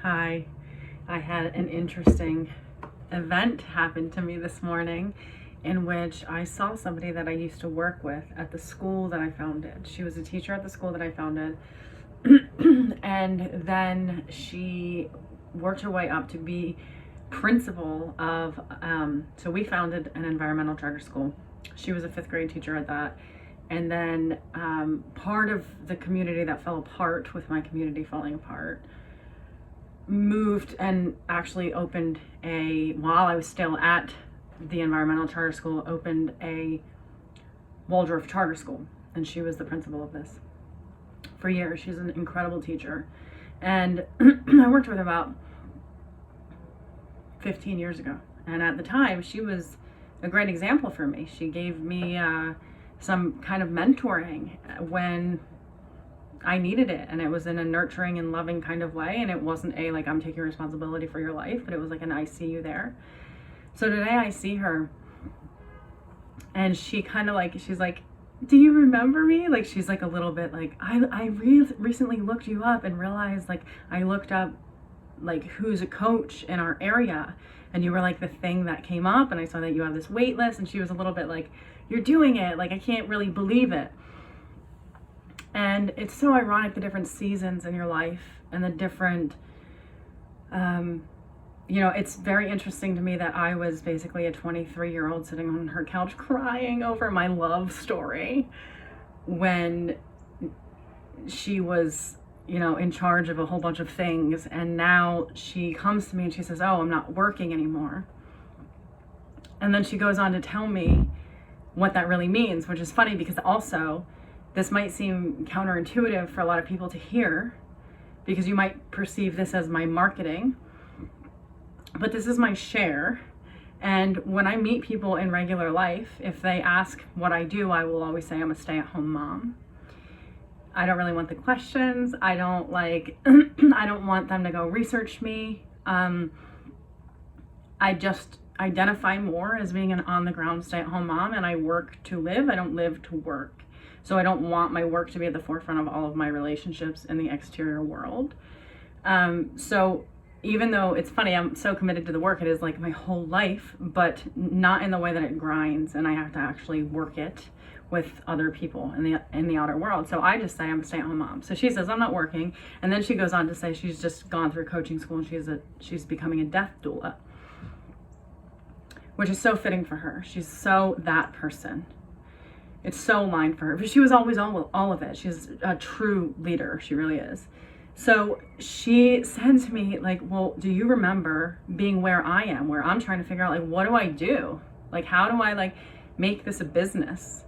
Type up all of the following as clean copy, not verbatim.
Hi. I had an interesting event happen to me this morning in which I saw somebody that I used to work with at the school that I founded. She was a teacher at the school that I founded. And then she worked her way up to be principal of, so we founded an environmental charter school. She was a 5th grade teacher at that. And then part of the community that fell apart, with my community falling apart, moved and actually opened while I was still at the environmental charter school, opened a Waldorf charter school. And she was the principal of this for years. She's an incredible teacher. And I worked with her about 15 years ago. And at the time, she was a great example for me. She gave me some kind of mentoring when I needed it, and it was in a nurturing and loving kind of way, and it wasn't like, I'm taking responsibility for your life, but it was like I see you there. So today I see her, and she kind of she's like, do you remember me? Like, she's like a little bit like, I recently looked you up and realized, like, I looked up like who's a coach in our area, and you were like the thing that came up, and I saw that you have this wait list. And she was a little bit like, you're doing it, like, I can't really believe it. And it's so ironic, the different seasons in your life and the different, it's very interesting to me that I was basically a 23-year-old sitting on her couch crying over my love story when she was, in charge of a whole bunch of things. And now she comes to me and she says, oh, I'm not working anymore. And then she goes on to tell me what that really means, which is funny because also, this might seem counterintuitive for a lot of people to hear, because you might perceive this as my marketing, but this is my share. And when I meet people in regular life, if they ask what I do, I will always say I'm a stay-at-home mom. I don't really want the questions. I don't I don't want them to go research me. I just identify more as being an on-the-ground stay-at-home mom, and I work to live. I don't live to work. So I don't want my work to be at the forefront of all of my relationships in the exterior world. So even though it's funny, I'm so committed to the work, it is like my whole life, but not in the way that it grinds, and I have to actually work it with other people in the outer world. So I just say I'm a stay-at-home mom. So she says I'm not working, and then she goes on to say she's just gone through coaching school and she's becoming a death doula, which is so fitting for her. She's so that person. It's so aligned for her, but she was always all of it. She's a true leader. She really is. So she said to me, like, well, do you remember being where I am, where I'm trying to figure out, like, what do I do? Like, how do I, make this a business?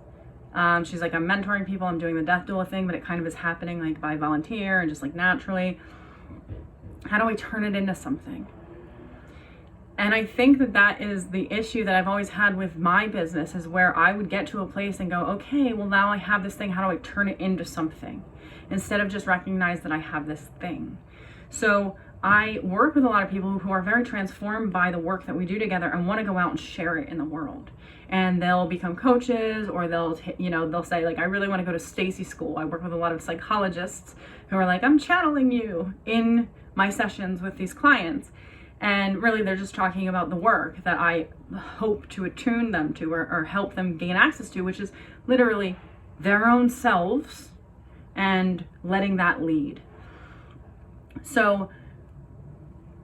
She's like, I'm mentoring people. I'm doing the death doula thing, but it kind of is happening, like, by volunteer and just, like, naturally. How do I turn it into something? And I think that is the issue that I've always had with my business, is where I would get to a place and go, okay, well, now I have this thing. How do I turn it into something? Instead of just recognize that I have this thing. So I work with a lot of people who are very transformed by the work that we do together and want to go out and share it in the world. And they'll become coaches, or they'll say, like, I really want to go to Stacy school. I work with a lot of psychologists who are like, I'm channeling you in my sessions with these clients. And really, they're just talking about the work that I hope to attune them to, or help them gain access to, which is literally their own selves and letting that lead. So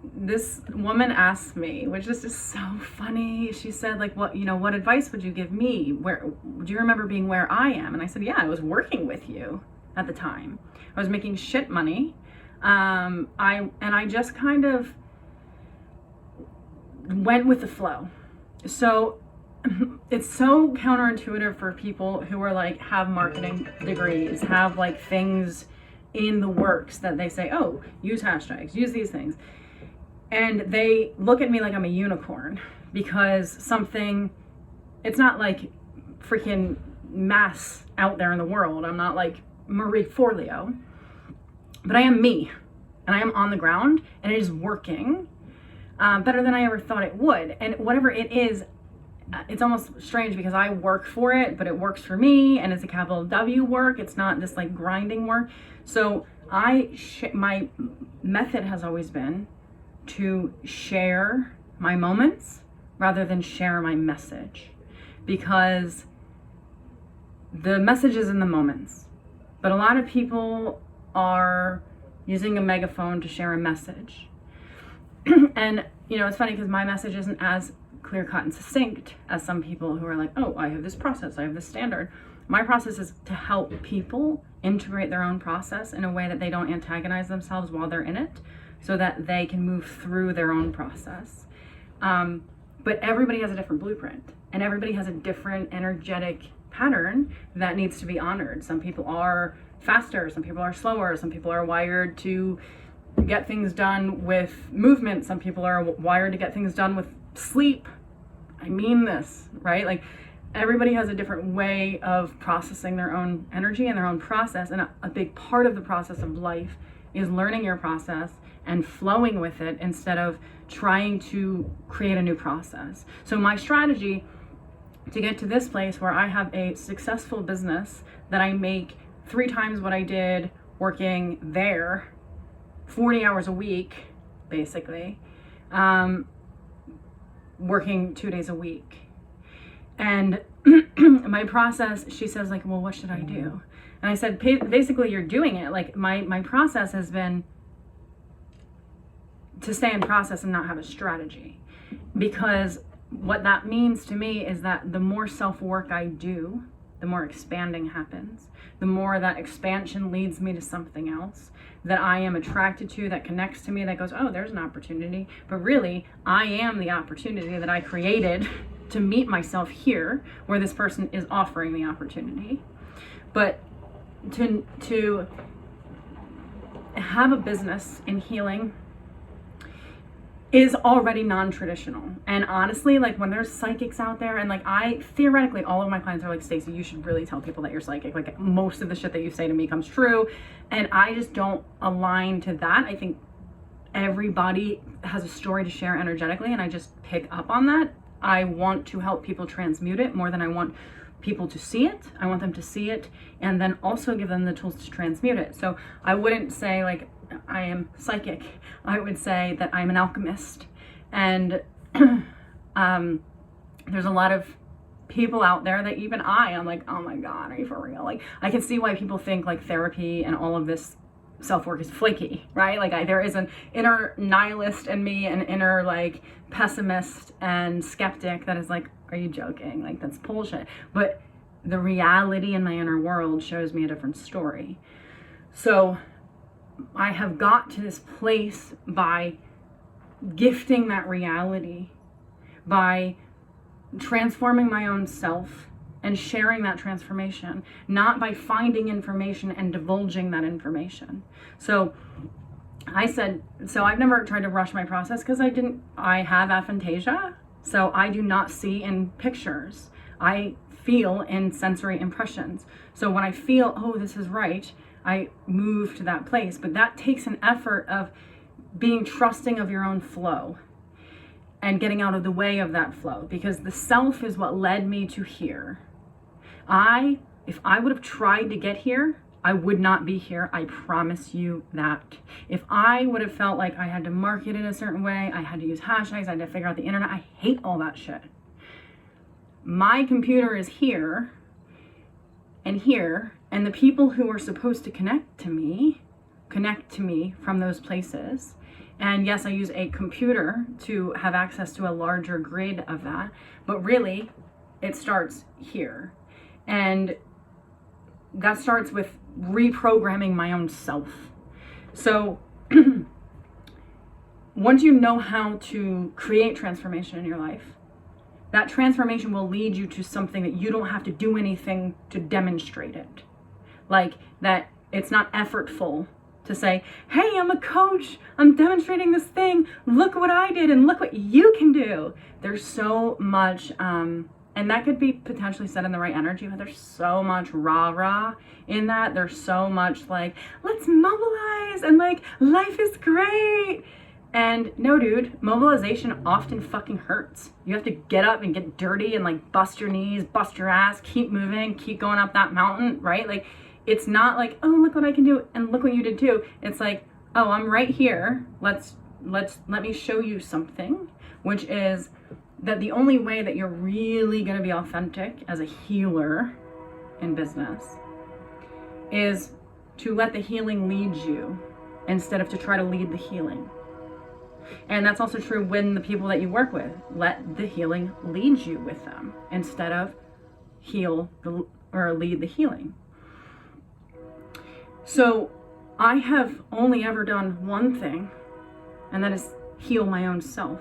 this woman asked me, which is just so funny. She said, like, what advice would you give me? Do you remember being where I am? And I said, yeah, I was working with you at the time. I was making shit money. I just kind of went with the flow. So it's so counterintuitive for people who are like, have marketing degrees, have like things in the works that they say, oh, use hashtags, use these things. And they look at me like I'm a unicorn because it's not like freaking mass out there in the world. I'm not like Marie Forleo, but I am me, and I am on the ground, and it is working better than I ever thought it would. And whatever it is, it's almost strange because I work for it, but it works for me, and it's a capital W work. It's not this like grinding work. So my method has always been to share my moments rather than share my message, because the message is in the moments, but a lot of people are using a megaphone to share a message. And it's funny because my message isn't as clear cut and succinct as some people who are like, oh, I have this process, I have this standard. My process is to help people integrate their own process in a way that they don't antagonize themselves while they're in it, so that they can move through their own process. But everybody has a different blueprint, and everybody has a different energetic pattern that needs to be honored. Some people are faster, some people are slower, some people are wired to get things done with movement, some people are wired to get things done with sleep. I mean this, right? Like, everybody has a different way of processing their own energy and their own process, and a big part of the process of life is learning your process and flowing with it instead of trying to create a new process. So my strategy to get to this place where I have a successful business that I make 3 times what I did working there, 40 hours a week, basically, working 2 days a week. And my process, she says, like, well, what should I do? And I said, basically, you're doing it. Like, my process has been to stay in process and not have a strategy. Because what that means to me is that the more self-work I do, the more expanding happens. The more that expansion leads me to something else that I am attracted to, that connects to me, that goes, oh, there's an opportunity. But really, I am the opportunity that I created to meet myself here, where this person is offering the opportunity. But to have a business in healing is already non-traditional. And honestly, like, when there's psychics out there, and like, theoretically, all of my clients are like, Stacy, you should really tell people that you're psychic. Like, most of the shit that you say to me comes true. And I just don't align to that. I think everybody has a story to share energetically, and I just pick up on that. I want to help people transmute it more than I want people to see it. I want them to see it and then also give them the tools to transmute it. So I wouldn't say like I am psychic. I would say that I'm an alchemist. And there's a lot of people out there that even I'm like, oh my God, are you for real? Like, I can see why people think like therapy and all of this self-work is flaky, right? Like, there is an inner nihilist in me, an inner like pessimist and skeptic that is like, are you joking? Like, that's bullshit. But the reality in my inner world shows me a different story. So I have got to this place by gifting that reality, by transforming my own self and sharing that transformation, not by finding information and divulging that information. So I said, so I've never tried to rush my process because I have aphantasia. So I do not see in pictures. I feel in sensory impressions. So when I feel, oh, this is right, I move to that place. But that takes an effort of being trusting of your own flow and getting out of the way of that flow, because the self is what led me to here. If I would have tried to get here, I would not be here. I promise you that. If I would have felt like I had to market in a certain way, I had to use hashtags, I had to figure out the internet, I hate all that shit. My computer is here, and the people who are supposed to connect to me from those places. And yes, I use a computer to have access to a larger grid of that, but really it starts here. And that starts with reprogramming my own self. So once you know how to create transformation in your life, that transformation will lead you to something that you don't have to do anything to demonstrate it. Like that, it's not effortful to say, hey, I'm a coach, I'm demonstrating this thing, look what I did and look what you can do. There's so much, and that could be potentially said in the right energy, but there's so much rah-rah in that. There's so much like, let's mobilize and like, life is great. And no, dude, mobilization often fucking hurts. You have to get up and get dirty and like bust your knees, bust your ass, keep moving, keep going up that mountain, right? Like, it's not like, oh, look what I can do and look what you did too. It's like, oh, I'm right here. Let me show you something, which is that the only way that you're really going to be authentic as a healer in business is to let the healing lead you instead of to try to lead the healing. And that's also true when the people that you work with, let the healing lead you with them instead of lead the healing. So I have only ever done one thing, and that is heal my own self.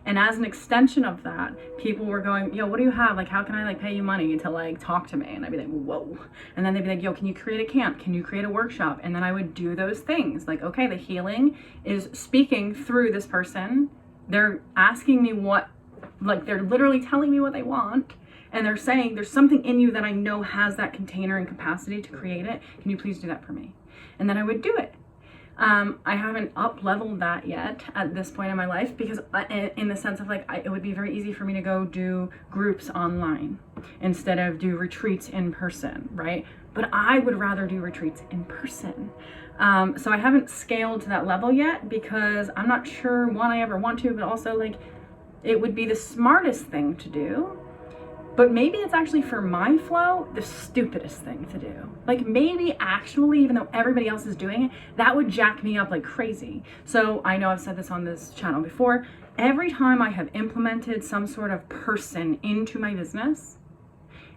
And as an extension of that, people were going, yo, what do you have? Like, how can I like pay you money to like talk to me? And I'd be like, whoa. And then they'd be like, yo, can you create a camp? Can you create a workshop? And then I would do those things. Like, okay, the healing is speaking through this person. They're asking me they're literally telling me what they want. And they're saying, there's something in you that I know has that container and capacity to create it. Can you please do that for me? And then I would do it. I haven't up-leveled that yet at this point in my life because in the sense of like, it would be very easy for me to go do groups online instead of do retreats in person, right? But I would rather do retreats in person. So I haven't scaled to that level yet because I'm not sure, one, I ever want to, but also like, it would be the smartest thing to do. But maybe it's actually for my flow, the stupidest thing to do. Like maybe actually, even though everybody else is doing it, that would jack me up like crazy. So I know I've said this on this channel before. Every time I have implemented some sort of person into my business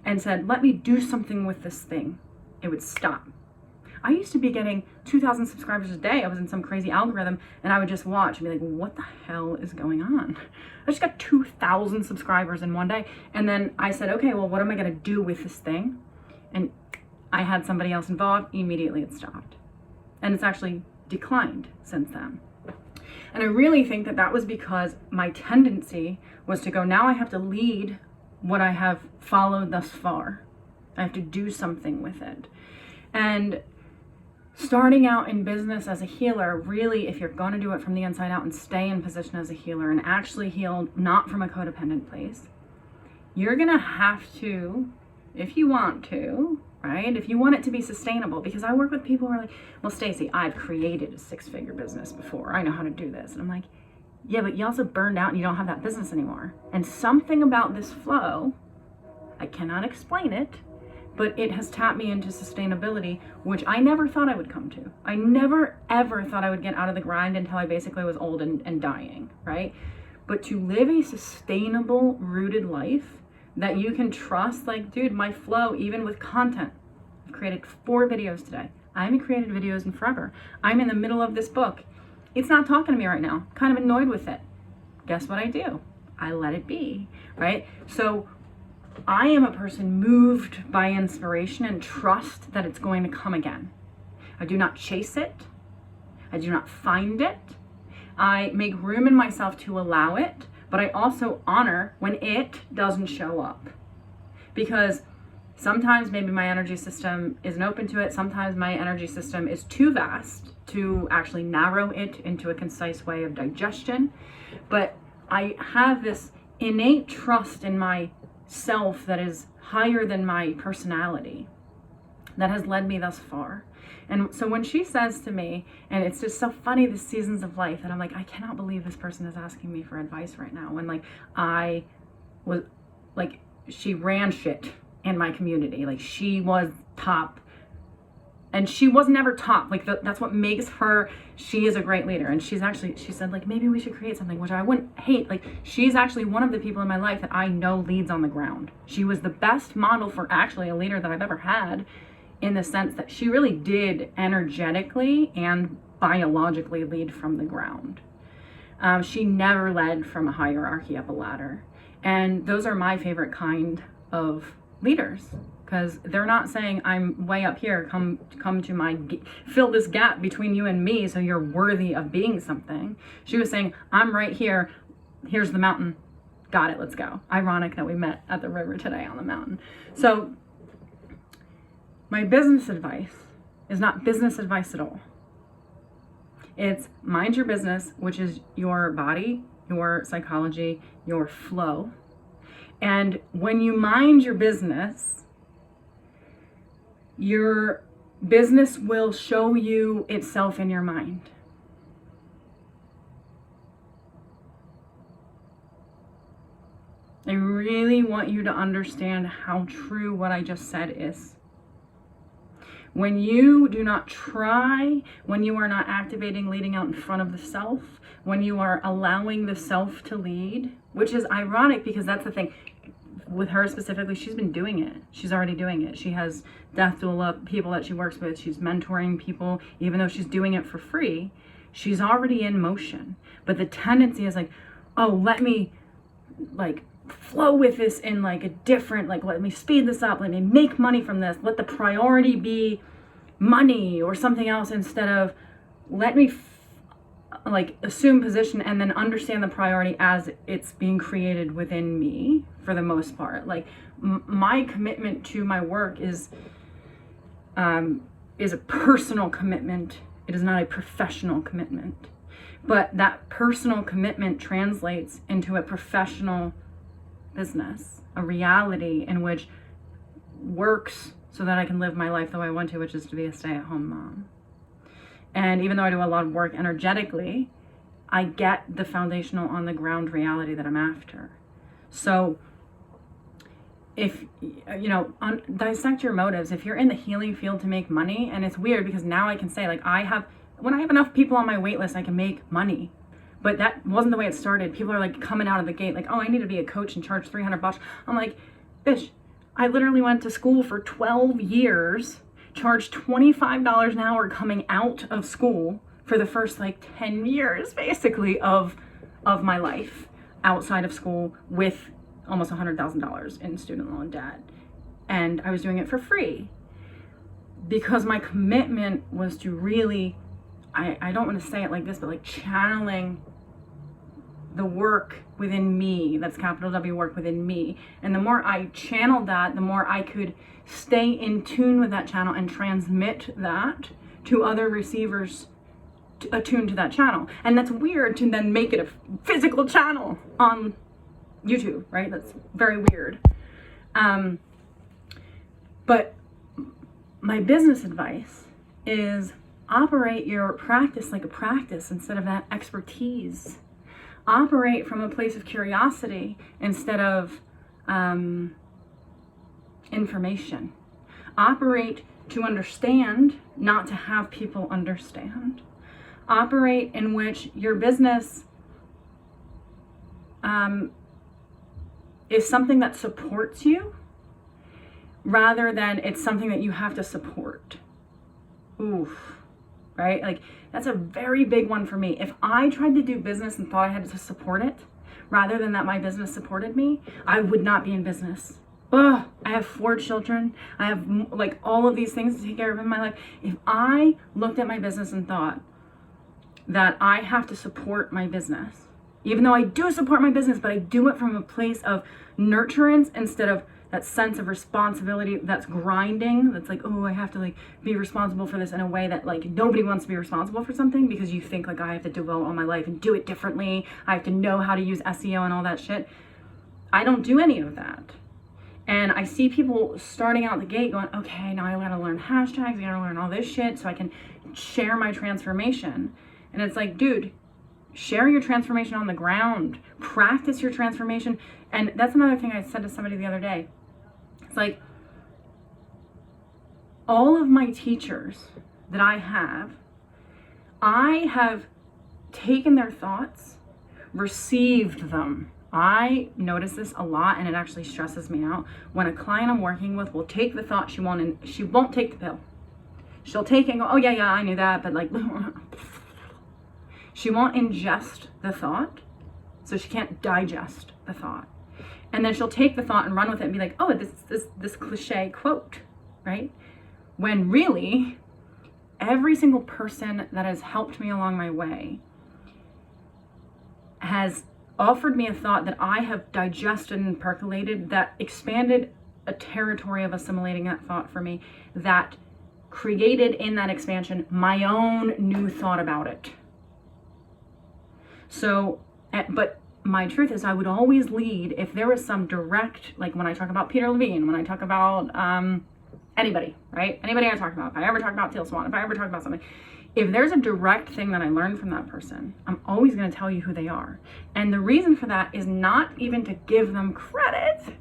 and said, let me do something with this thing, it would stop. I used to be getting 2,000 subscribers a day. I was in some crazy algorithm and I would just watch and be like, what the hell is going on? I just got 2,000 subscribers in one day. And then I said, okay, well, what am I going to do with this thing? And I had somebody else involved. Immediately it stopped. And it's actually declined since then. And I really think that that was because my tendency was to go, now I have to lead what I have followed thus far. I have to do something with it. And starting out in business as a healer, really, if you're going to do it from the inside out and stay in position as a healer and actually heal not from a codependent place, you're going to have to, if you want to, right? If you want it to be sustainable, because I work with people who are like, well, Stacy, I've created a 6-figure business before. I know how to do this. And I'm like, yeah, but you also burned out and you don't have that business anymore. And something about this flow, I cannot explain it, but it has tapped me into sustainability, which I never thought I would come to. I never, ever thought I would get out of the grind until I basically was old and dying, right? But to live a sustainable, rooted life that you can trust, like, dude, my flow, even with content. I've created 4 videos today. I haven't created videos in forever. I'm in the middle of this book. It's not talking to me right now. Kind of annoyed with it. Guess what I do? I let it be, right? So I am a person moved by inspiration and trust that it's going to come again. I do not chase it. I do not find it. I make room in myself to allow it, but I also honor when it doesn't show up. Because sometimes maybe my energy system isn't open to it. Sometimes my energy system is too vast to actually narrow it into a concise way of digestion. But I have this innate trust in my self that is higher than my personality that has led me thus far. And so when she says to me, and it's just so funny, the seasons of life, that I'm like, I cannot believe this person is asking me for advice right now. When like I was like, she ran shit in my community. Like she was top, and she was never top. Like that's what makes her, she is a great leader. And she said like, maybe we should create something, which I wouldn't hate. Like she's actually one of the people in my life that I know leads on the ground. She was the best model for actually a leader that I've ever had, in the sense that she really did energetically and biologically lead from the ground. She never led from a hierarchy up a ladder. And those are my favorite kind of leaders, because they're not saying, I'm way up here, come to my, fill this gap between you and me so you're worthy of being something. She was saying, I'm right here, here's the mountain, got it, let's go. Ironic that we met at the river today on the mountain. So my business advice is not business advice at all. It's mind your business, which is your body, your psychology, your flow. And when you mind your business will show you itself in your mind. I really want you to understand how true what I just said is. When you do not try, when you are not activating leading out in front of the self, when you are allowing the self to lead, which is ironic because that's the thing. With her specifically, she's been doing it. She's already doing it. She has death doula people that she works with. She's mentoring people. Even though she's doing it for free, she's already in motion. But the tendency is like, oh, let me like flow with this in like a different, like, let me speed this up. Let me make money from this. Let the priority be money or something else instead of let me like assume position and then understand the priority as it's being created within me for the most part. Like my commitment to my work is a personal commitment. It is not a professional commitment, but that personal commitment translates into a professional business, a reality in which works so that I can live my life the way I want to, which is to be a stay-at-home mom. And even though I do a lot of work energetically, I get the foundational on the ground reality that I'm after. So if, you know, dissect your motives. If you're in the healing field to make money, and it's weird because now I can say like when I have enough people on my wait list, I can make money. But that wasn't the way it started. People are like coming out of the gate like, oh, I need to be a coach and charge $300. I'm like, bitch, I literally went to school for 12 years, charged $25 an hour coming out of school for the first like 10 years basically of my life outside of school with almost $100,000 in student loan debt. And I was doing it for free because my commitment was to really, I don't want to say it like this, but like channeling the work within me, that's capital W work within me. And the more I channeled that, the more I could stay in tune with that channel and transmit that to other receivers attuned to that channel. And that's weird to then make it a physical channel on YouTube, right? That's very weird. But my business advice is operate your practice like a practice instead of that expertise. Operate from a place of curiosity instead of information. Operate to understand, not to have people understand. Operate in which your business is something that supports you rather than it's something that you have to support. Oof. Right? Like that's a very big one for me. If I tried to do business and thought I had to support it rather than that my business supported me, I would not be in business. Ugh, I have 4 children. I have like all of these things to take care of in my life. If I looked at my business and thought that I have to support my business, even though I do support my business, but I do it from a place of nurturance instead of that sense of responsibility that's grinding, that's like, oh, I have to like be responsible for this in a way that like nobody wants to be responsible for something because you think like I have to devote all my life and do it differently. I have to know how to use SEO and all that shit. I don't do any of that. And I see people starting out the gate going, okay, now I gotta learn hashtags, I gotta learn all this shit so I can share my transformation. And it's like, dude, share your transformation on the ground, practice your transformation. And that's another thing I said to somebody the other day. It's like, all of my teachers that I have taken their thoughts, received them. I notice this a lot and it actually stresses me out. When a client I'm working with will take the thought she won't take the pill. She'll take it and go, oh yeah, I knew that, but like, she won't ingest the thought, so she can't digest the thought. And then she'll take the thought and run with it and be like, oh, this cliche quote, right? When really, every single person that has helped me along my way has offered me a thought that I have digested and percolated, that expanded a territory of assimilating that thought for me, that created in that expansion my own new thought about it. So, but my truth is I would always lead if there was some direct, like when I talk about Peter Levine, when I talk about anybody, right? Anybody I talk about, if I ever talk about Teal Swan, if I ever talk about something, if there's a direct thing that I learned from that person, I'm always going to tell you who they are. And the reason for that is not even to give them credit.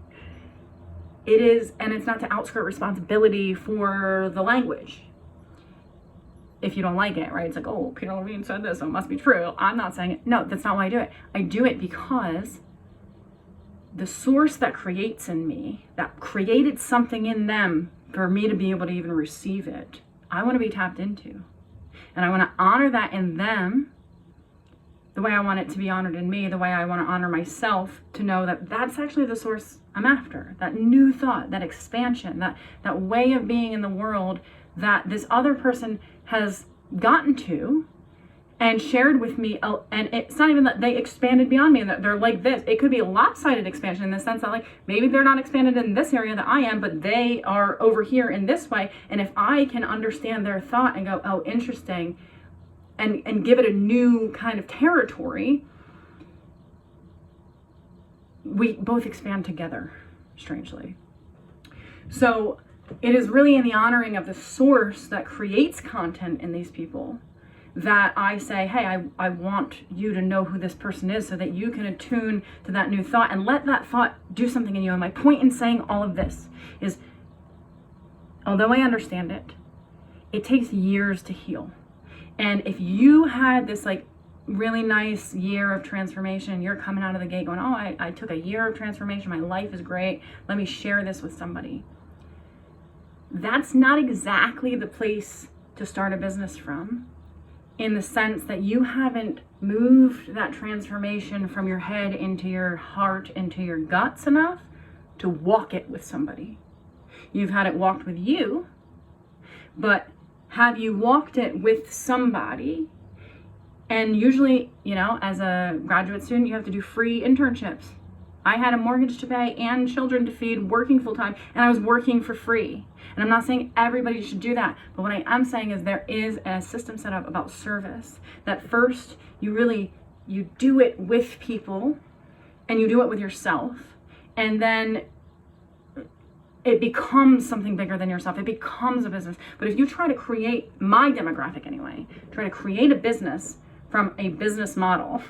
It is, and it's not to outskirt responsibility for the language. If you don't like it, right? It's like, oh, Peter Levine said this, so it must be true. I'm not saying it. No, that's not why I do it. I do it because the source that creates in me, that created something in them for me to be able to even receive it, I want to be tapped into. And I want to honor that in them the way I want it to be honored in me, the way I want to honor myself, to know that that's actually the source I'm after. That new thought, that expansion, that way of being in the world that this other person has gotten to and shared with me. And it's not even that they expanded beyond me and that they're like this. It could be a lopsided expansion in the sense that, like, maybe they're not expanded in this area that I am, but they are over here in this way. And if I can understand their thought and go, oh, interesting, and give it a new kind of territory, we both expand together, strangely. So it is really in the honoring of the source that creates content in these people that I say, hey, I want you to know who this person is so that you can attune to that new thought and let that thought do something in you. And my point in saying all of this is, although I understand it, it takes years to heal. And if you had this like really nice year of transformation, you're coming out of the gate going, oh, I took a year of transformation, my life is great, let me share this with somebody. That's not exactly the place to start a business from, in the sense that you haven't moved that transformation from your head into your heart, into your guts enough to walk it with somebody. You've had it walked with you, but have you walked it with somebody? And usually, you know, as a graduate student, you have to do free internships. I had a mortgage to pay and children to feed, working full time, and I was working for free. And I'm not saying everybody should do that, but what I am saying is there is a system set up about service, that first you do it with people and you do it with yourself, and then it becomes something bigger than yourself. It becomes a business. But if you try to create, my demographic anyway, try to create a business from a business model,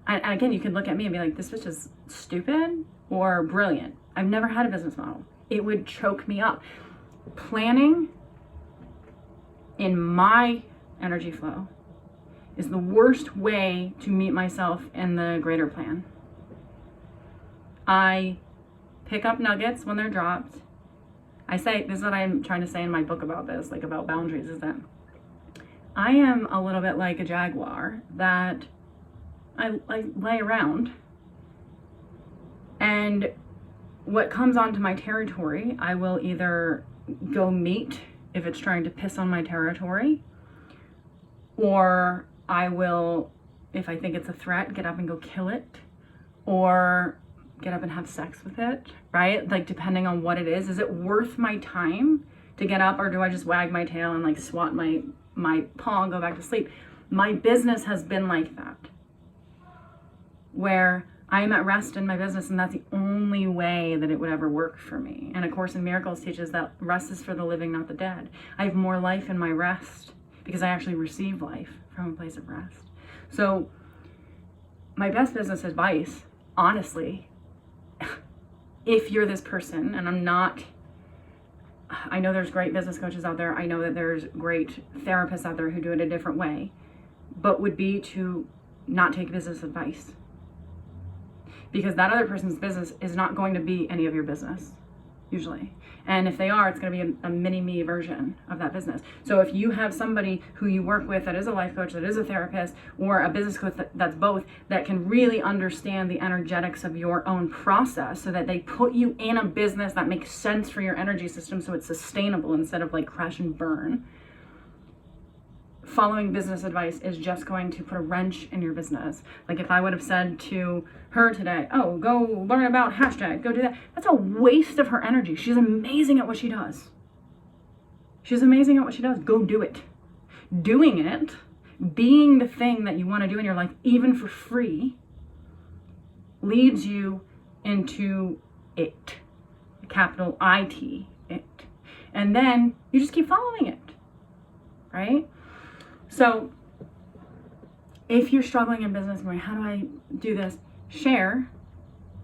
and again, you could look at me and be like, this bitch is stupid or brilliant. I've never had a business model. It would choke me up. Planning in my energy flow is the worst way to meet myself in the greater plan. I pick up nuggets when they're dropped. I say, this is what I'm trying to say in my book about this, like about boundaries, is that I am a little bit like a jaguar that I lay around, and what comes onto my territory, I will either go meet if it's trying to piss on my territory, or I will, if I think it's a threat, get up and go kill it, or get up and have sex with it, right? Like, depending on what it is it worth my time to get up, or do I just wag my tail and like swat my paw and go back to sleep? My business has been like that, where I am at rest in my business, and that's the only way that it would ever work for me. And A Course in Miracles teaches that rest is for the living, not the dead. I have more life in my rest because I actually receive life from a place of rest. So my best business advice, honestly, if you're this person, and I know there's great business coaches out there, I know that there's great therapists out there who do it a different way, but would be to not take business advice. Because that other person's business is not going to be any of your business, usually. And if they are, it's going to be a mini-me version of that business. So if you have somebody who you work with that is a life coach, that is a therapist, or a business coach that's both, that can really understand the energetics of your own process so that they put you in a business that makes sense for your energy system so it's sustainable instead of like crash and burn, following business advice is just going to put a wrench in your business. Like if I would have said to her today, oh, go learn about hashtag, go do that, that's a waste of her energy. She's amazing at what she does. She's amazing at what she does. Go do it. Doing it, being the thing that you want to do in your life, even for free, leads you into it, capital IT, it. And then you just keep following it. right? So if you're struggling in business, going, how do I do this? Share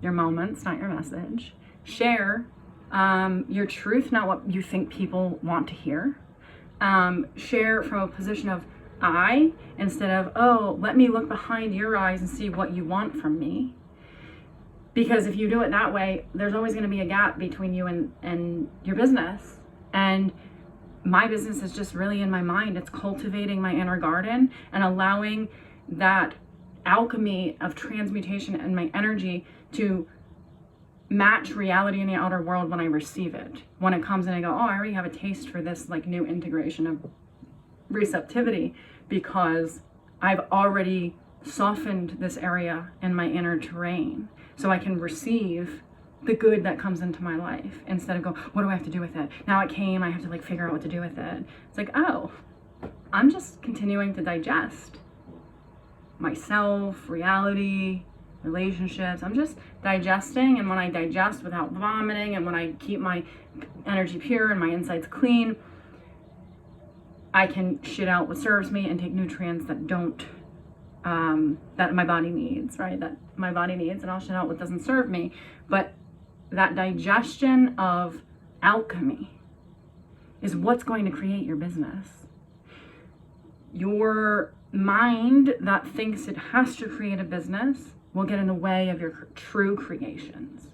your moments, not your message. Share your truth, not what you think people want to hear. Share from a position of I instead of, oh, let me look behind your eyes and see what you want from me. Because if you do it that way, there's always going to be a gap between you and your business. And my business is just really in my mind. It's cultivating my inner garden and allowing that alchemy of transmutation and my energy to match reality in the outer world when I receive it. When it comes in, I go, oh, I already have a taste for this like new integration of receptivity because I've already softened this area in my inner terrain. So I can receive the good that comes into my life instead of go, what do I have to do with it? Now it came, I have to like figure out what to do with it. It's like, oh, I'm just continuing to digest myself, reality, relationships. I'm just digesting, and when I digest without vomiting and when I keep my energy pure and my insides clean, I can shit out what serves me and take nutrients that don't that my body needs, right? That my body needs, and I'll shit out what doesn't serve me. But that digestion of alchemy is what's going to create your business. Your mind that thinks it has to create a business will get in the way of your true creations.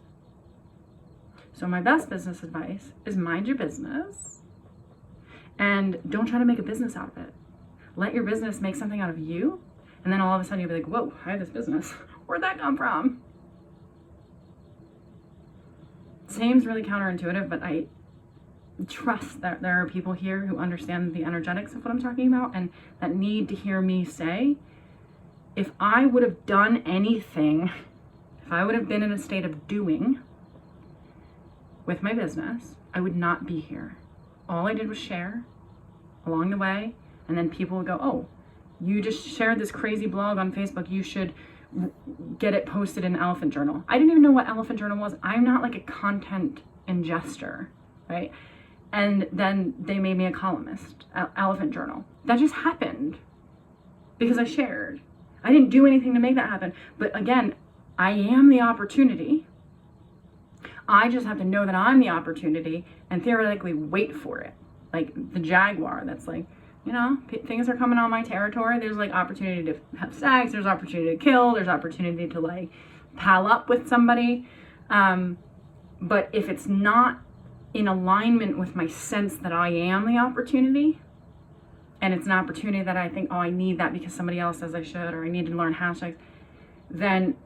So my best business advice is mind your business and don't try to make a business out of it. Let your business make something out of you. And then all of a sudden you'll be like, whoa, I have this business. Where'd that come from? Seems really counterintuitive, but I trust that there are people here who understand the energetics of what I'm talking about and that need to hear me say, if I would have done anything, if I would have been in a state of doing with my business, I would not be here. All I did was share along the way, and then people would go, oh, you just shared this crazy blog on Facebook, you should get it posted in Elephant Journal. I didn't even know what Elephant Journal was. I'm not like a content ingester, right? And then they made me a columnist at Elephant Journal. That just happened because I shared. I didn't do anything to make that happen. But again, I am the opportunity. I just have to know that I'm the opportunity and theoretically wait for it. Like the jaguar that's like, you know, things are coming on my territory. There's like opportunity to have sex. There's opportunity to kill. There's opportunity to like pal up with somebody. But if it's not in alignment with my sense that I am the opportunity, and it's an opportunity that I think, oh, I need that because somebody else says I should, or I need to learn hashtags, then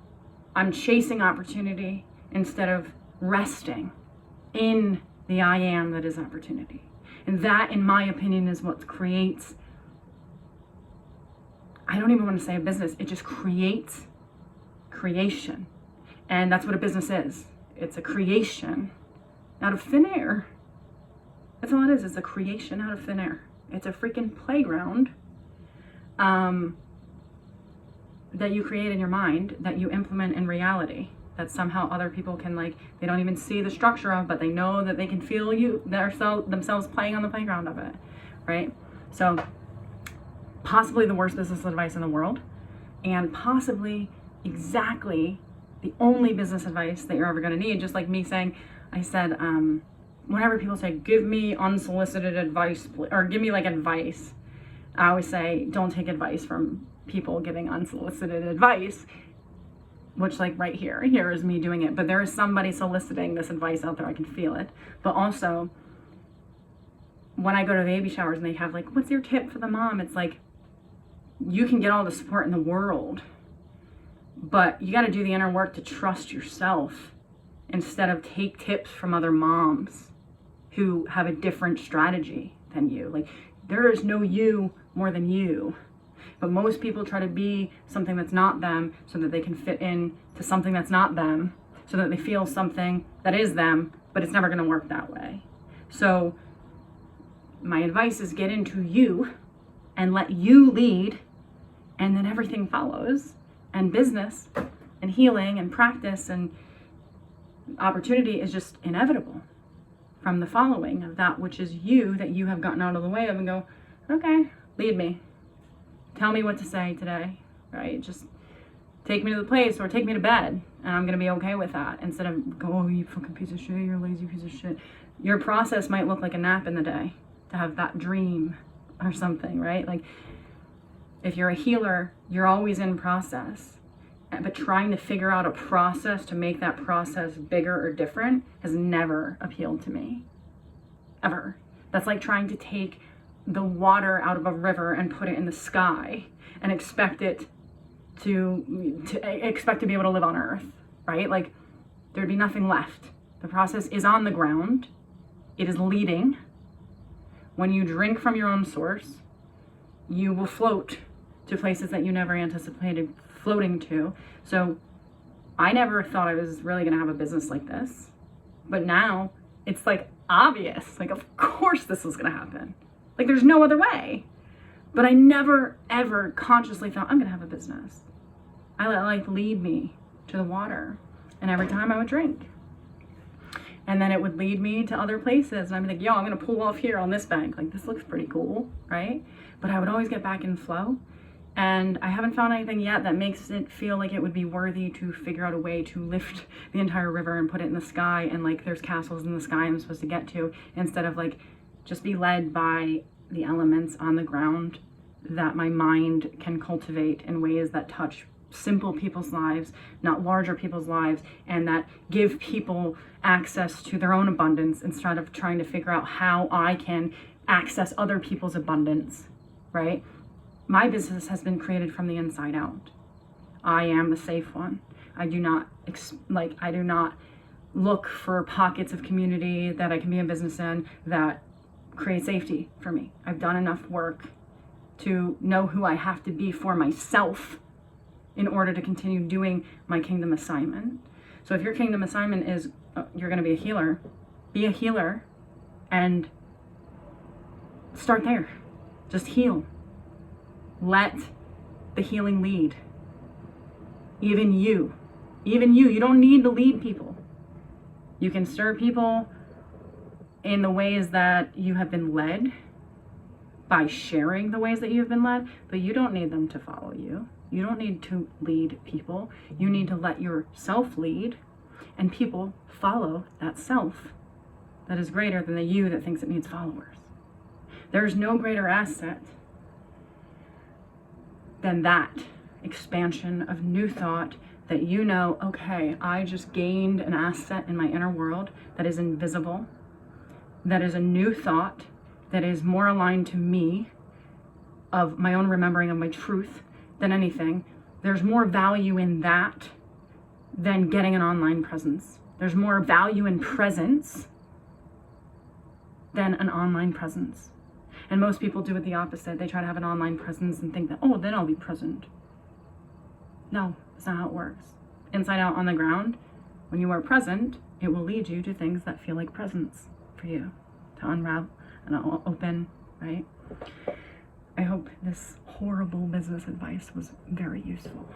I'm chasing opportunity instead of resting in the I am that is opportunity. And that, in my opinion, is what creates, I don't even want to say a business, it just creates creation. And that's what a business is. It's a creation out of thin air. That's all it is. It's a creation out of thin air. It's a freaking playground that you create in your mind that you implement in reality. That somehow other people can like, they don't even see the structure of, but they know that they can feel you themselves playing on the playground of it, right? So possibly the worst business advice in the world, and possibly exactly the only business advice that you're ever going to need. Just like me saying, I said, whenever people say, give me unsolicited advice, or give me like advice, I always say, don't take advice from people giving unsolicited advice. Which like right here is me doing it, but there is somebody soliciting this advice out there. I can feel it. But also when I go to baby showers and they have like, what's your tip for the mom? It's like, you can get all the support in the world, but you got to do the inner work to trust yourself instead of take tips from other moms who have a different strategy than you. Like there is no you more than you. But most people try to be something that's not them so that they can fit in to something that's not them, so that they feel something that is them, but it's never going to work that way. So my advice is get into you and let you lead, and then everything follows. And business and healing and practice and opportunity is just inevitable from the following of that which is you, that you have gotten out of the way of and go, okay, lead me. Tell me what to say today, right? Just take me to the place or take me to bed, and I'm going to be okay with that. Instead of, go, oh, you fucking piece of shit, you're a lazy piece of shit. Your process might look like a nap in the day, to have that dream or something, right? Like, if you're a healer, you're always in process. But trying to figure out a process to make that process bigger or different has never appealed to me. Ever. That's like trying to take the water out of a river and put it in the sky and expect it to expect to be able to live on Earth, right? Like, there'd be nothing left. The process is on the ground. It is leading. When you drink from your own source, you will float to places that you never anticipated floating to. So I never thought I was really going to have a business like this, but now it's like obvious, like, of course this was going to happen. Like, there's no other way. But I never ever consciously thought I'm going to have a business. I let life lead me to the water, and every time I would drink, and then it would lead me to other places, and I'd be like, yo, I'm going to pull off here on this bank, like, this looks pretty cool, right? But I would always get back in flow. And I haven't found anything yet that makes it feel like it would be worthy to figure out a way to lift the entire river and put it in the sky, and like there's castles in the sky I'm supposed to get to, instead of like just be led by the elements on the ground that my mind can cultivate in ways that touch simple people's lives, not larger people's lives, and that give people access to their own abundance instead of trying to figure out how I can access other people's abundance, right? My business has been created from the inside out. I am the safe one. I do not look for pockets of community that I can be in business in that create safety for me. I've done enough work to know who I have to be for myself in order to continue doing my kingdom assignment. So if your kingdom assignment is you're going to be a healer and start there. Just heal. Let the healing lead. Even you, you don't need to lead people. You can serve people in the ways that you have been led, by sharing the ways that you've been led, but you don't need them to follow you. You don't need to lead people. You need to let yourself lead, and people follow that self that is greater than the you that thinks it needs followers. There's no greater asset than that expansion of new thought that you know, okay, I just gained an asset in my inner world that is invisible, that is a new thought, that is more aligned to me, of my own remembering of my truth than anything. There's more value in that than getting an online presence. There's more value in presence than an online presence. And most people do it the opposite. They try to have an online presence and think that, oh, then I'll be present. No, that's not how it works. Inside out on the ground, when you are present, it will lead you to things that feel like presence for you, to unravel and open, right? I hope this horrible business advice was very useful.